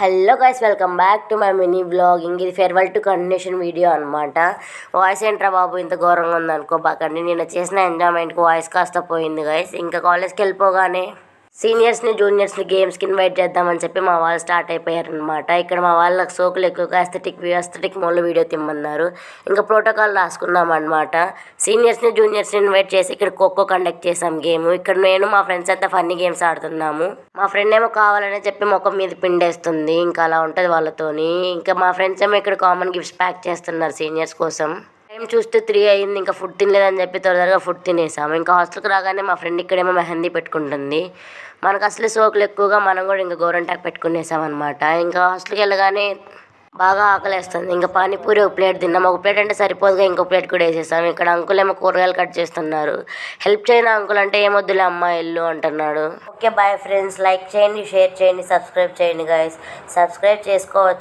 Hello guys, welcome back to my mini blogging. ఇది farewell to continuation video అనమాట. Voice ఏంట్రా బాబు ఇంత ఘోరంగా ఉందనుకోబాకండి. నేను చేసిన ఎంజాయ్మెంట్కి వాయిస్ కాస్త పోయింది గైస్. ఇంకా కాలేజ్కి వెళ్ళిపోగానే సీనియర్స్ని జూనియర్స్ని గేమ్స్కి ఇన్వైట్ చేద్దామని చెప్పి మా వాళ్ళు స్టార్ట్ అయిపోయారనమాట. ఇక్కడ మా వాళ్ళకి సోకులు ఎక్కువగా అస్థెటిక్ మోడ్లో వీడియో తిమ్మన్నారు. ఇంకా ప్రోటోకాల్ రాసుకున్నాం అనమాట. సీనియర్స్ని జూనియర్స్ని ఇన్వైట్ చేసి ఇక్కడ ఖోఖో కండక్ట్ చేసాం గేమ్. ఇక్కడ నేను మా ఫ్రెండ్స్ అంతా ఫన్నీ గేమ్స్ ఆడుతున్నాము. మా ఫ్రెండ్ ఏమో కావాలనే చెప్పి ముఖం మీద పిండేస్తుంది. ఇంకా అలా ఉంటుంది వాళ్ళతోని. ఇంకా మా ఫ్రెండ్స్ ఏమో ఇక్కడ కామన్ గిఫ్ట్స్ ప్యాక్ చేస్తున్నారు సీనియర్స్ కోసం. టైం చూస్తే 3 అయింది. ఇంకా ఫుడ్ తినలేదని చెప్పి త్వరగా ఫుడ్ తినేసాము. ఇంకా హాస్టల్కి రాగానే మా ఫ్రెండ్ ఇక్కడేమో మెహందీ పెట్టుకుంటుంది. మనకు అసలు సోకులు ఎక్కువగా మనం కూడా ఇంకా గోరంటాకు పెట్టుకునేసాం అనమాట. ఇంకా హాస్టల్కి వెళ్ళగానే బాగా ఆకలేస్తుంది. ఇంకా పానీపూరి ఒక ప్లేట్ తిన్నాం. ఒక ప్లేట్ అంటే సరిపోదుగా ఇంకో ప్లేట్ కూడా వేసేసాం. ఇక్కడ అంకుల్ ఏమో కూరగాయలు కట్ చేస్తున్నారు. హెల్ప్ చేయని అంకుల్ అంటే ఏమొద్దులే అమ్మ ఇల్లు అంటున్నాడు. ఓకే బాయ్ ఫ్రెండ్స్, లైక్ చేయండి, షేర్ చేయండి, సబ్స్క్రైబ్ చేయండి గైస్. సబ్స్క్రైబ్ చేసుకోవచ్చు.